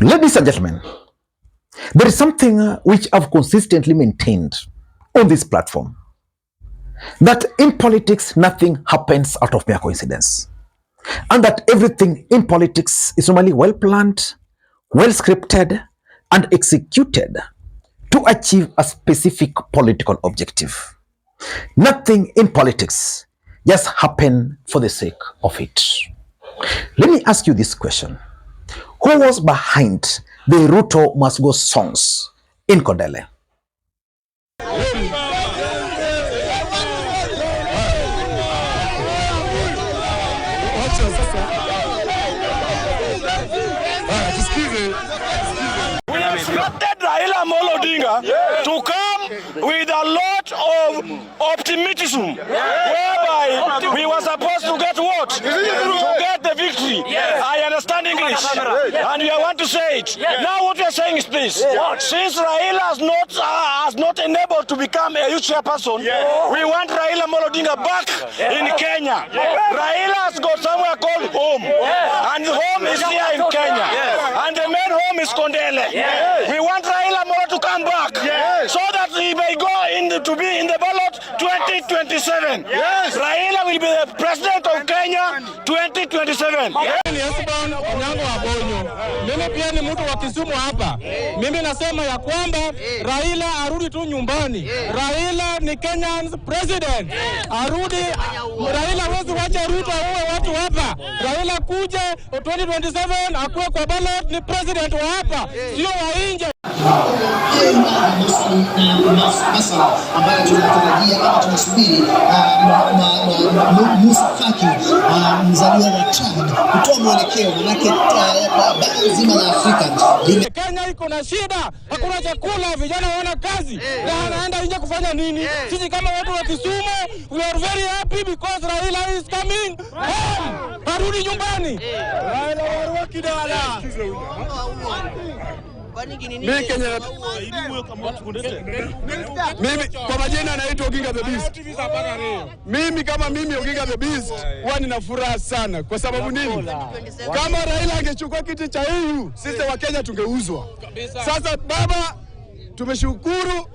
Ladies and gentlemen, there is something which I've consistently maintained on this platform, that in politics, nothing happens out of mere coincidence, and that everything in politics is normally well planned, well scripted, and executed to achieve a specific political objective. Nothing in politics just happen for the sake of it. Let me ask you this question. Who was behind the Ruto must go songs in Kondele? We expected Raila Odinga to come with a lot of optimism, whereby we were supposed to get what? To get the victory. I understand English, and we want to say it. Now what we are saying is this. Since Raila has not enabled to become a youth chairperson, we want Raila Odinga back in Kenya. Raila has got somewhere called home, and home is here in Kenya, and the main home is Kondele. We want Raila to come back, so that he may go to be in the ballot 2027. Raila will be the president of Kenya 2027. Mimi pia ni mtu wa Kisumu hapa. Mimi nasema ya kwamba Raila arudi tu nyumbani. Raila ni Kenyan president. Arudi. Raila hawezi wacha Ruto aue watu hapa. Raila kuje 2027 akuwe kwa ballot, ni president wa hapa, sio wa nje. Masala ambayo tunatarajia kama tunasubiri Musa Faki, mzaliwa wa Chad, kutoa mwelekeo, manake bara zima la Afrika. Kenya iko na shida, hakuna chakula, vijana wana kazi, na anaenda nje kufanya nini? Sisi kama watu wa Kisumu, we are very happy because Raila is coming home. Arudi nyumbani. Raila warua kidala. Mimi kwa majina naitwa Odinga the Beast. Mimi kama Odinga the Beast huwa nina furaha sana. Kwa sababu nini? Kama Raila angechukua kiti cha AU, sisi wa Kenya tungeuzwa. Sasa baba, tumeshukuru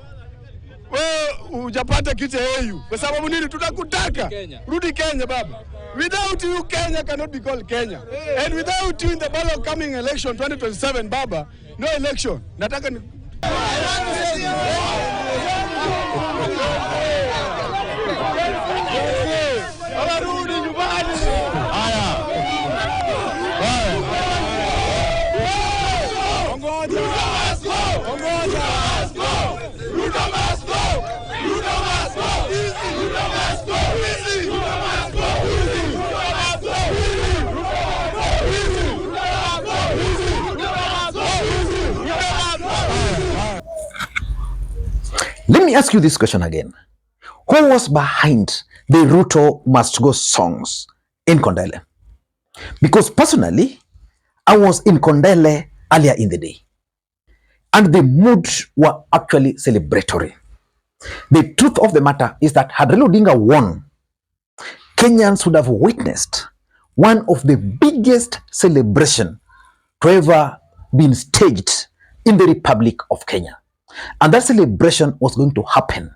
wewe hujapata kiti cha AU. Kwa sababu nini? Tutakutaka rudi Kenya baba. Without you, Kenya cannot be called Kenya. And without you in the ballot coming election 2027, baba, no election. Nataka ni rudi nyumbani. Haya. Ongoja. Ongoja. Ruto must go. Ruto must go. Ruto must go. Let me ask you this question again. Who was behind the Ruto must go songs in Kondele? Because personally, I was in Kondele earlier in the day, and the moods were actually celebratory. The truth of the matter is that had Raila Odinga won, Kenyans would have witnessed one of the biggest celebration to ever been staged in the Republic of Kenya. And that celebration was going to happen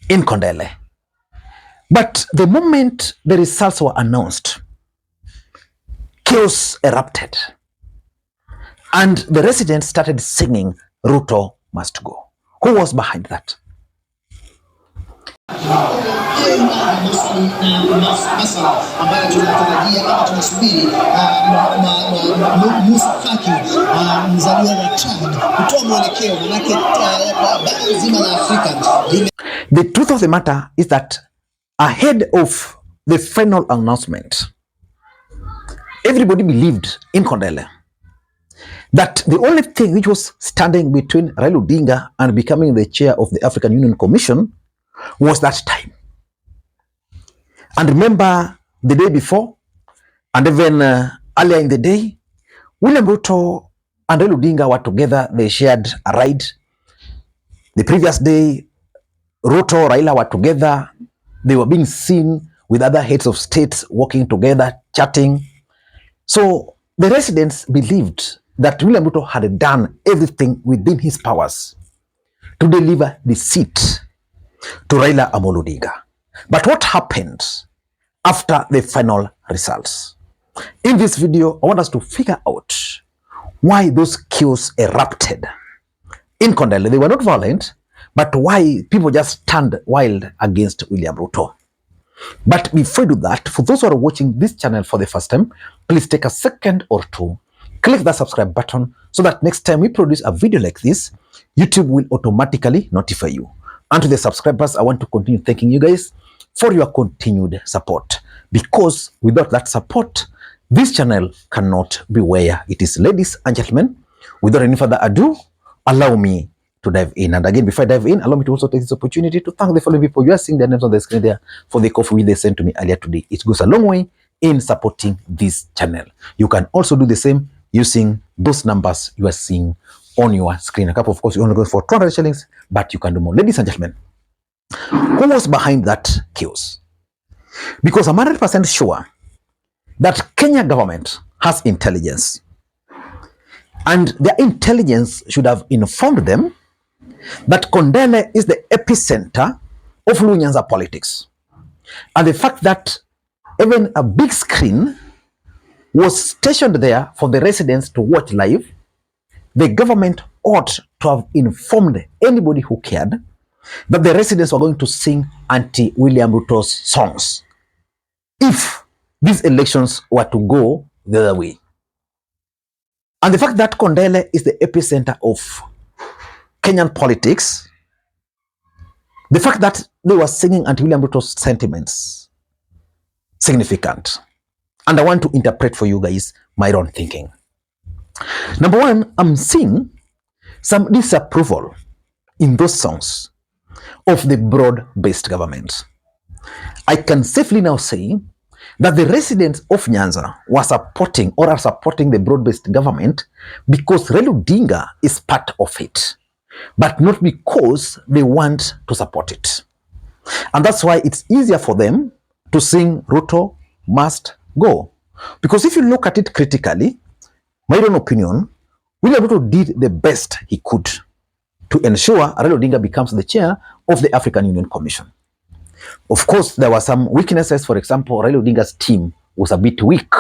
in Kondele. But the moment the results were announced, chaos erupted. And the residents started singing, Ruto must go. Who was behind that? Masala ambayo tunatarajia kama tunasubiri Musa Faki, mzaliwa wa Chad, kutoa mwelekeo, manake bara zima la Afrika. The truth of the matter is that ahead of the final announcement, everybody believed in Kondele that the only thing which was standing between Raila Odinga and becoming the chair of the African Union Commission was that time. And remember the day before, and even earlier in the day, William Ruto and Raila Odinga were together. They shared a ride. The previous day, Ruto, Raila were together. They were being seen with other heads of states working together, chatting. So the residents believed that William Ruto had done everything within his powers to deliver the seat to Raila Odinga. But what happened after the final results? In this video, I want us to figure out why those chaos erupted in Kondele. They were not violent, but why people just turned wild against William Ruto. But before we do that, for those who are watching this channel for the first time, please take a second or two, click the subscribe button so that next time we produce a video like this, YouTube will automatically notify you. And to the subscribers, I want to continue thanking you guys for your continued support, because without that support, this channel cannot be where it is. Ladies and gentlemen, without any further ado, allow me to dive in. And again, before I dive in, allow me to also take this opportunity to thank the following people. You are seeing their names on the screen there for the coffee they sent to me earlier today. It goes a long way in supporting this channel. You can also do the same using those numbers you are seeing on your screen. A cup, of course, you only go for 200 shillings, but you can do more. Ladies and gentlemen, who was behind that chaos? Because I'm 100% sure that Kenya government has intelligence, and their intelligence should have informed them that Kondele is the epicenter of Nyanza politics. And the fact that even a big screen was stationed there for the residents to watch live, the government ought to have informed anybody who cared that the residents were going to sing anti-William Ruto's songs if these elections were to go the other way. And the fact that Kondele is the epicenter of Kenyan politics, the fact that they were singing anti-William Ruto's sentiments, significant. And I want to interpret for you guys my own thinking. Number one, I'm seeing some disapproval in those songs of the broad-based government. I can safely now say that the residents of Nyanza were supporting or are supporting the broad-based government because Raila Odinga is part of it, but not because they want to support it. And that's why it's easier for them to sing Ruto must go. Because if you look at it critically, my own opinion, William Ruto did the best he could to ensure Raila Odinga becomes the chair of the African Union Commission. Of course, there were some weaknesses. For example, Raila Odinga's team was a bit weak.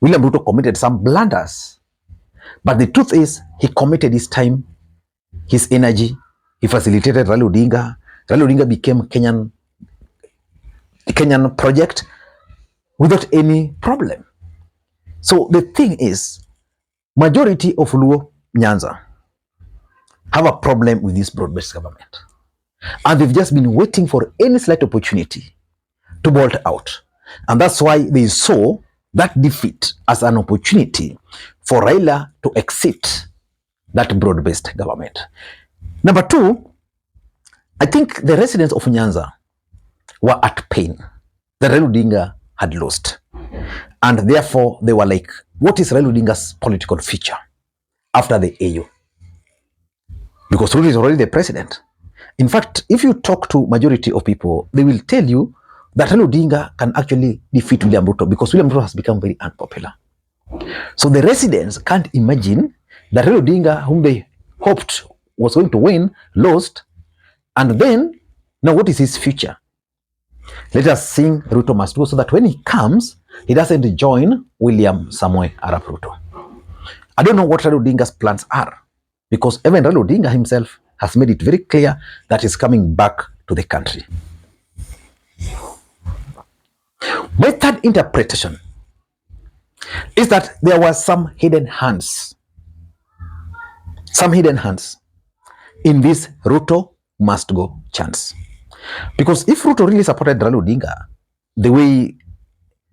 William Ruto committed some blunders. But the truth is, he committed his time, his energy. He facilitated Raila Odinga. Raila Odinga became Kenyan project without any problem. So the thing is, majority of Luo Nyanza have a problem with this broad-based government. And they've just been waiting for any slight opportunity to bolt out. And that's why they saw that defeat as an opportunity for Raila to exit that broad-based government. Number two, I think the residents of Nyanza were at pain that Raila Odinga had lost. And therefore, they were like, what is Raila Odinga's political future after the AU? Because Ruto is already the president. In fact, if you talk to majority of people, they will tell you that Raila Odinga can actually defeat William Ruto because William Ruto has become very unpopular. So the residents can't imagine that Raila Odinga, whom they hoped was going to win, lost. And then, now what is his future? Let us sing Ruto must go so that when he comes, he doesn't join William Samoei Arap Ruto. I don't know what Raila Odinga's plans are, because even Raila Odinga himself has made it very clear that he's coming back to the country. My third interpretation is that there were some hidden hands in this Ruto must go chance. Because if Ruto really supported Raila Odinga the way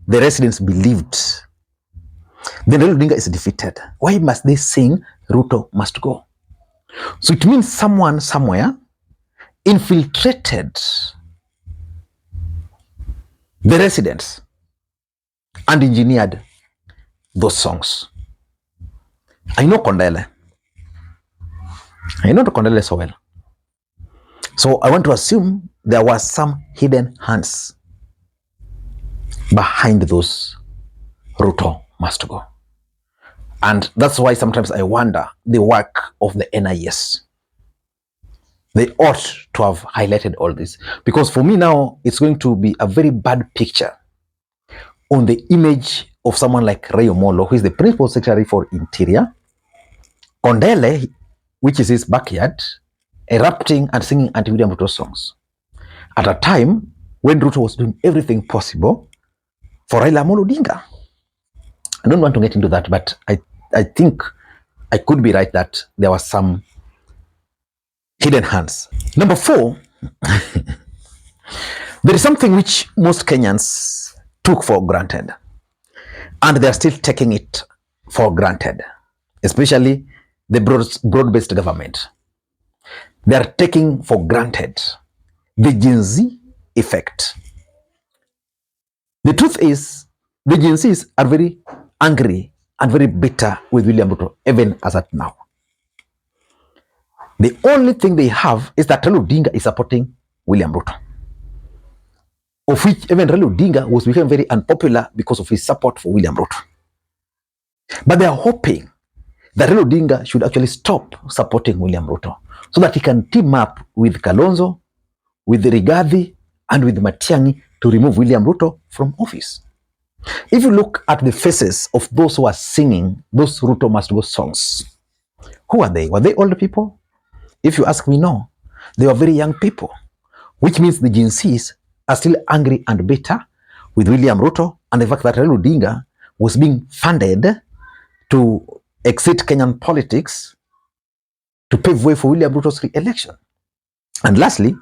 the residents believed, then Raila Odinga is defeated. Why must they sing Ruto must go? So it means someone somewhere infiltrated the residents and engineered those songs. I know Kondele. I know Kondele so well. So I want to assume there were some hidden hands behind those Ruto must go. And that's why sometimes I wonder the work of the NIS. They ought to have highlighted all this, because for me now, it's going to be a very bad picture on the image of someone like Raila Odinga, who is the Principal Secretary for Interior, Kondele, which is his backyard, erupting and singing anti-William Ruto songs at a time when Ruto was doing everything possible for Raila Odinga. I don't want to get into that, but I think I could be right that there was some hidden hands. Number 4, there is something which most Kenyans took for granted, and they are still taking it for granted, especially the broad-based government. They are taking for granted the Gen Z effect. The truth is, the Gen Zs are very angry and very bitter with William Ruto, even as at now. The only thing they have is that Raila Odinga is supporting William Ruto, of which even Raila Odinga was becoming very unpopular because of his support for William Ruto. But they are hoping that Raila Odinga should actually stop supporting William Ruto so that he can team up with Kalonzo, with Rigathi, and with Matiang'i to remove William Ruto from office. If you look at the faces of those who are singing those Ruto must go songs, who are they? Were they old people? If you ask me, no. They were very young people, which means the Gen Zs are still angry and bitter with William Ruto and the fact that Raila Odinga was being funded to exit Kenyan politics to pave way for William Ruto's re-election. And lastly,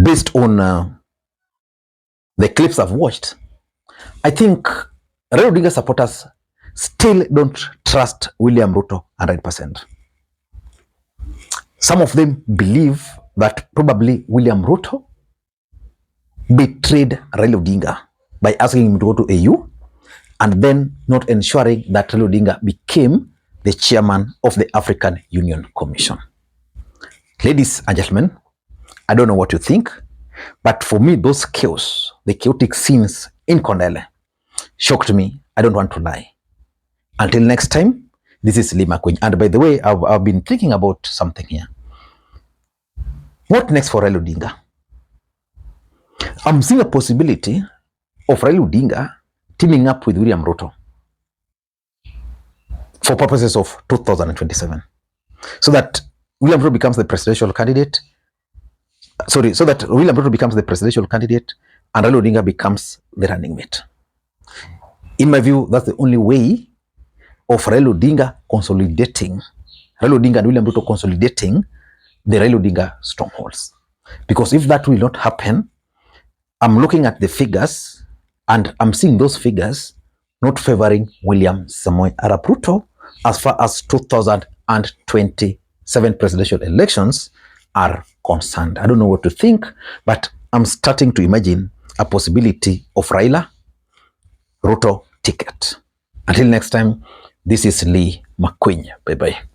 based on the clips I've watched, I think Raila Odinga supporters still don't trust William Ruto 100%. Some of them believe that probably William Ruto betrayed Raila Odinga by asking him to go to AU and then not ensuring that Raila Odinga became the chairman of the African Union Commission. Ladies and gentlemen, I don't know what you think, but for me, those chaos, the chaotic scenes in Kondele, shocked me. I don't want to lie. Until next time, this is Makwiny. And by the way, I've been thinking about something here. What next for Raila Odinga? I'm seeing a possibility of Raila Odinga teaming up with William Ruto for purposes of 2027, so that William Ruto becomes the presidential candidate. So that William Ruto becomes the presidential candidate and Raila Odinga becomes the running mate. In my view, that's the only way of Raila Odinga consolidating, Raila Odinga and William Ruto consolidating the Raila Odinga strongholds. Because if that will not happen, I'm looking at the figures and I'm seeing those figures not favoring William Samoei Arap Ruto as far as 2027 presidential elections are concerned. I don't know what to think, but I'm starting to imagine a possibility of Raila Ruto ticket. Until next time, this is Makwiny. Bye-bye.